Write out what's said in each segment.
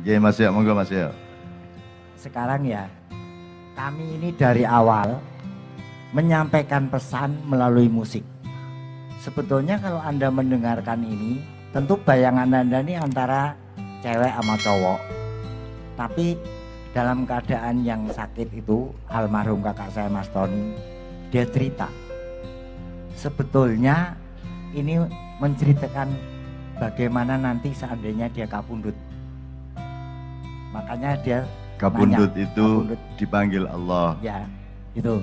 Nggih Mas Yo, monggo Mas Yo. Sekarang ya, kami ini dari awal menyampaikan pesan melalui musik. Sebetulnya kalau Anda mendengarkan ini, tentu bayangan Anda ini antara cewek sama cowok. Tapi dalam keadaan yang sakit itu, almarhum kakak saya Mas Tony, dia cerita. Sebetulnya ini menceritakan bagaimana nanti seandainya dia kapundhut. Makanya dia Kapundhut nanya, itu kapundhut. dipanggil Allah. Ya, itu.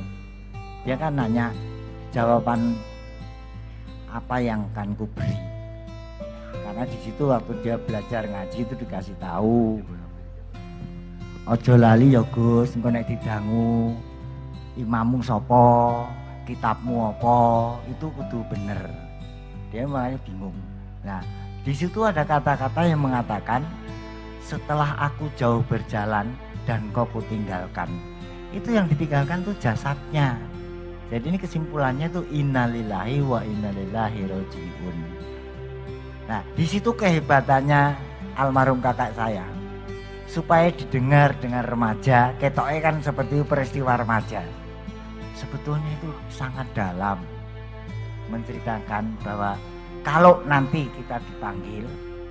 Dia kan nanya jawaban apa yang akan ku beri. Karena di situ waktu dia belajar ngaji itu dikasih tahu. Ojo lali ya Gus, engko nek didangu imammu sapa, kitabmu apa, itu kudu bener. Dia makanya bingung. Nah, di situ ada kata-kata yang mengatakan setelah aku jauh berjalan dan kau kutinggalkan. Itu yang ditinggalkan tuh jasadnya. Jadi ini kesimpulannya tuh innalillahi wa inna ilaihi rajiun. Nah, di situ kehebatannya almarhum kakak saya. Supaya didengar dengan remaja, ketoknya kan seperti peristiwa remaja. Sebetulnya itu sangat dalam menceritakan bahwa kalau nanti kita dipanggil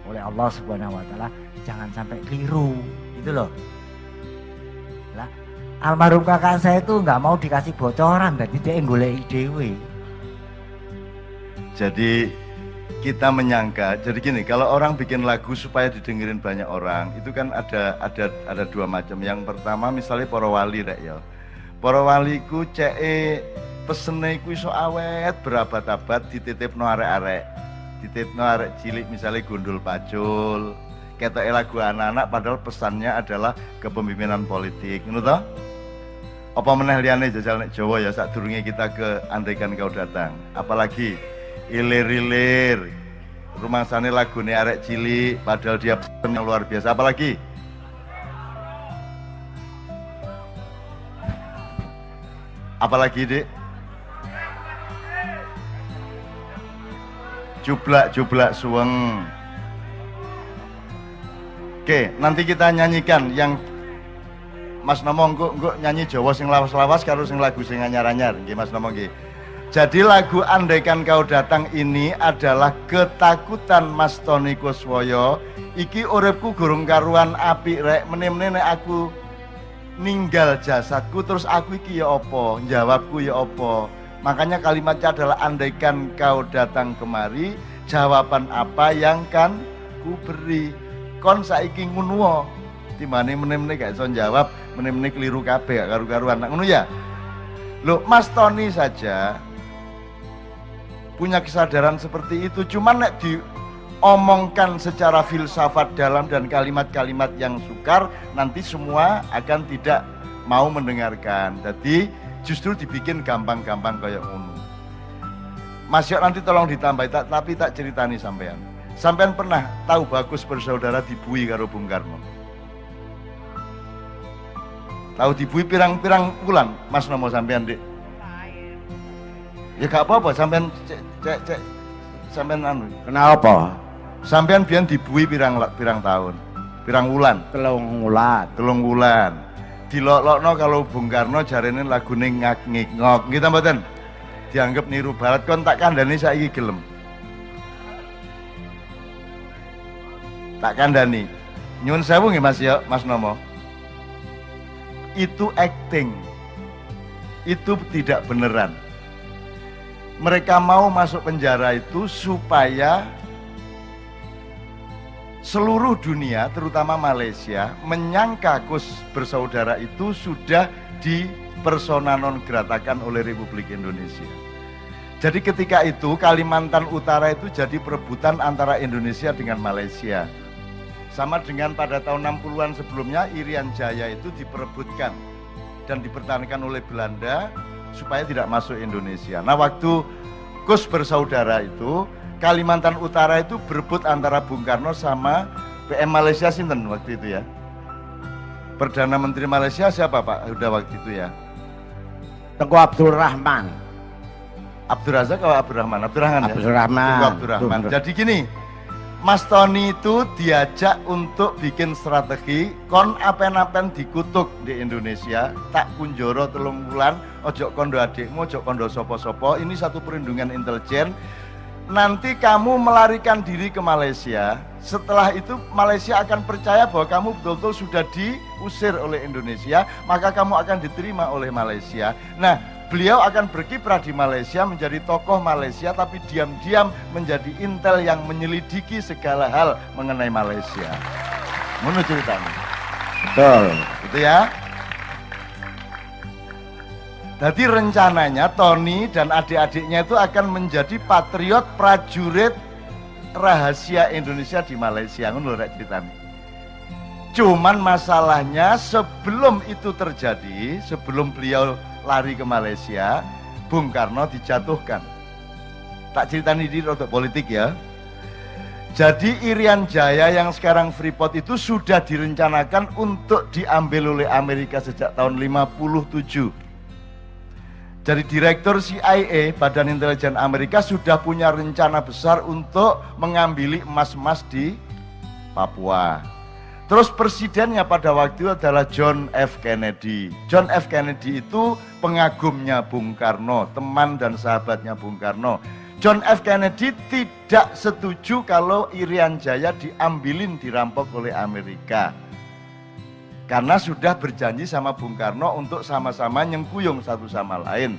oleh Allah Subhanahu wa taala, jangan sampai keliru, gitu loh. Lah, almarhum kakak saya itu nggak mau dikasih bocoran, jadi dia golek dhewe. Jadi kita menyangka, jadi gini, kalau orang bikin lagu supaya didengerin banyak orang, itu kan ada dua macam. Yang pertama misalnya para wali rek ya. Para wali ku ceke pesene ku iso awet berabad-abad dititipno arek-arek. Dititipno arek cilik misalnya gundul pacul. Ketoke lagu anak-anak padahal pesannya adalah kepemimpinan politik, ngono toh? Apa meneh liyane jajal nek Jawa ya sadurunge kita ke andaikan kau datang. Apalagi ilir-ilir rumangsane lagune arek cilik padahal dia pesan yang luar biasa. Apalagi Dik? Jublak suweng. Oke, nanti kita nyanyikan yang Mas Nomo engko nyanyi Jawa sing lawas-lawas karo sing lagu sing anyar-anyar nggih Mas Nomo nggih. Jadi lagu Andaikan Kau Datang ini adalah ketakutan Mas Tony Kuswoyo. Iki uripku gurung karuan apik rek, meneh-meneh nek aku ninggal jasadku terus aku iki ya apa? Jawabku ya apa? Makanya kalimatnya adalah andaikan kau datang kemari, jawaban apa yang kan ku beri. Kon saiki ngono timbane meneh-meneh gak iso jawab, meneh-meneh keliru kabeh gak karu-karuan. Ngono ya. Loh, Mas Tony saja punya kesadaran seperti itu, cuman nek diomongkan secara filsafat dalam dan kalimat-kalimat yang sukar, nanti semua akan tidak mau mendengarkan. Jadi justru dibikin gampang-gampang kayak ngono. Mas Yok nanti tolong ditambah, tapi tak ceritani sampean. Sampean pernah tahu Bagus Bersaudara dibui karo Bung Karno? Tahu dibui pirang-pirang bulan, Mas Nomo sampean Dik? Ya gak apa-apa, sampean cek sampean anu. Kenapa? Sampean biyen dibui pirang tahun, pirang wulan? Telung wulan. Dilok-lokno kalau Bung Karno jarene lagune ngak-ngik-ngok, nggih ta mboten? Dianggap niru barat, kon tak kandhani saiki gelem. Tak kandhani. Nyuwun sewu nggih Mas ya, Mas Nomo. Itu acting. Itu tidak beneran. Mereka mau masuk penjara itu supaya seluruh dunia, terutama Malaysia, menyangka Kus Bersaudara itu sudah dipersona non gratakan oleh Republik Indonesia. Jadi ketika itu Kalimantan Utara itu jadi perebutan antara Indonesia dengan Malaysia. Sama dengan pada tahun 60-an sebelumnya, Irian Jaya itu diperebutkan dan dipertahankan oleh Belanda supaya tidak masuk Indonesia. Nah, waktu Kus Bersaudara itu, Kalimantan Utara itu berebut antara Bung Karno sama PM Malaysia sinten waktu itu ya. Perdana Menteri Malaysia siapa Pak Huda waktu itu ya? Tengku Abdul Rahman. Abdul Razak atau Abdul Rahman? Abdul Rahman ya? Abdul Rahman. Tengku Abdul Rahman. Jadi gini, Mas Tony itu diajak untuk bikin strategi kon apen-apen dikutuk di Indonesia, tak kunjoro 3 bulan, ojo kondo adikmu, ojo kondo sopo-sopo, ini satu perlindungan intelijen. Nanti kamu melarikan diri ke Malaysia, setelah itu Malaysia akan percaya bahwa kamu betul-betul sudah diusir oleh Indonesia, maka kamu akan diterima oleh Malaysia. Nah, beliau akan berkiprah di Malaysia, menjadi tokoh Malaysia, tapi diam-diam menjadi intel yang menyelidiki segala hal mengenai Malaysia. Menurut ceritanya. Betul. Gitu ya. Jadi rencananya Tony dan adik-adiknya itu akan menjadi patriot prajurit rahasia Indonesia di Malaysia. Menurut ceritanya. Cuman masalahnya sebelum itu terjadi, sebelum beliau lari ke Malaysia, Bung Karno dijatuhkan. Tak ceritani di roda politik ya. Jadi Irian Jaya yang sekarang Freeport itu sudah direncanakan untuk diambil oleh Amerika sejak tahun 57. Jadi Direktur CIA, Badan Intelijen Amerika, sudah punya rencana besar untuk mengambil emas-emas di Papua. Terus presidennya pada waktu itu adalah John F. Kennedy. John F. Kennedy itu pengagumnya Bung Karno, teman dan sahabatnya Bung Karno. John F. Kennedy tidak setuju kalau Irian Jaya diambilin, dirampok oleh Amerika. Karena sudah berjanji sama Bung Karno untuk sama-sama nyengkuyung satu sama lain.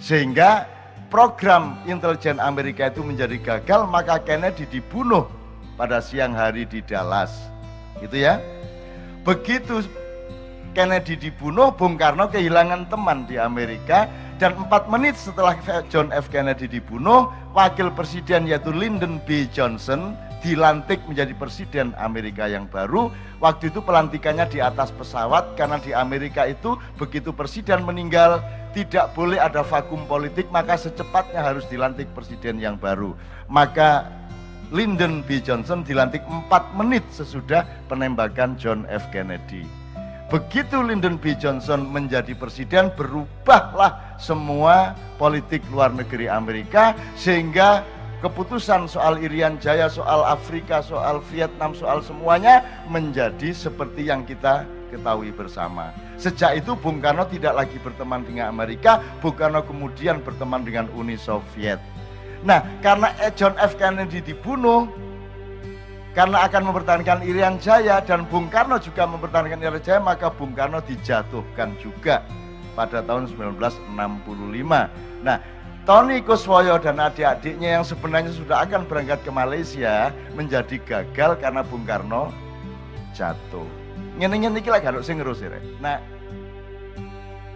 Sehingga program intelijen Amerika itu menjadi gagal, maka Kennedy dibunuh pada siang hari di Dallas. Gitu ya. Begitu Kennedy dibunuh, Bung Karno kehilangan teman di Amerika, dan 4 menit setelah John F. Kennedy dibunuh, wakil presiden yaitu Lyndon B. Johnson dilantik menjadi presiden Amerika yang baru. Waktu itu pelantikannya di atas pesawat, karena di Amerika itu begitu presiden meninggal tidak boleh ada vakum politik, maka secepatnya harus dilantik presiden yang baru. Maka Lyndon B. Johnson dilantik 4 menit sesudah penembakan John F. Kennedy. Begitu Lyndon B. Johnson menjadi presiden, berubahlah semua politik luar negeri Amerika, sehingga keputusan soal Irian Jaya, soal Afrika, soal Vietnam, soal semuanya menjadi seperti yang kita ketahui bersama. Sejak itu Bung Karno tidak lagi berteman dengan Amerika, Bung Karno kemudian berteman dengan Uni Soviet. Nah, karena John F. Kennedy dibunuh, karena akan mempertahankan Irian Jaya, dan Bung Karno juga mempertahankan Irian Jaya, maka Bung Karno dijatuhkan juga pada tahun 1965. Nah, Tony Kuswoyo dan adik-adiknya yang sebenarnya sudah akan berangkat ke Malaysia menjadi gagal karena Bung Karno jatuh. Ngene-ngene iki lak garuk sing ngerusi rek. Nah,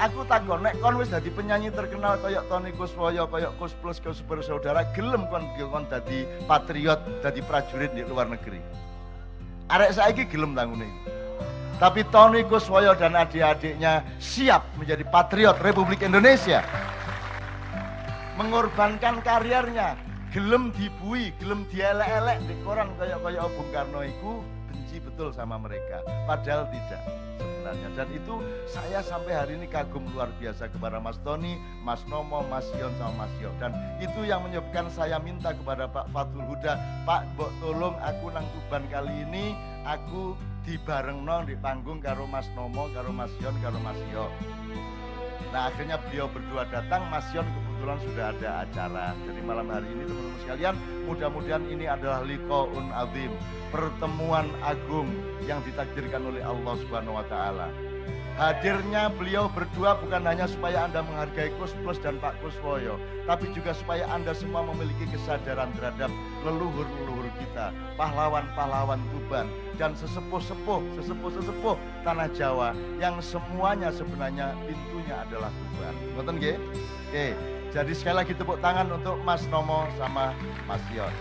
aku takon nek kon wis dadi penyanyi terkenal kayak Tony Kuswoyo, kayak Kus Plus, Kus Bersaudara, gelem kon dadi patriot, dadi prajurit di luar negeri. Arek saiki gelem tangune. Tapi Tony Kuswoyo dan adik-adiknya siap menjadi patriot Republik Indonesia. Mengorbankan karirnya, gelem dibui, gelem dielek-elek di koran kayak Bung Karno itu benci betul sama mereka. Padahal tidak sebenarnya. Dan itu saya sampai hari ini kagum luar biasa kepada Mas Tony, Mas Nomo, Mas Yon sama Mas Yo. Dan itu yang menyebabkan saya minta kepada Pak Fathul Huda, Pak, mbok tolong aku nang Tuban kali ini, aku dibarengno di panggung karo Mas Nomo, karo Mas Yon, karo Mas Yo. Nah, akhirnya beliau berdua datang, Mas Yon kebetulan sudah ada acara. Jadi malam hari ini teman-teman sekalian, mudah-mudahan ini adalah liqaun azim, pertemuan agung yang ditakdirkan oleh Allah Subhanahu wa taala. Hadirnya beliau berdua bukan hanya supaya Anda menghargai Kus Plus dan Pak Kuswoyo, tapi juga supaya Anda semua memiliki kesadaran terhadap leluhur-leluhur kita, pahlawan-pahlawan Tuban, dan sesepuh-sepuh tanah Jawa yang semuanya sebenarnya pintunya adalah Tuban. Ngoten nggih? Oke, jadi sekali lagi tepuk tangan untuk Mas Nomo sama Mas Yon.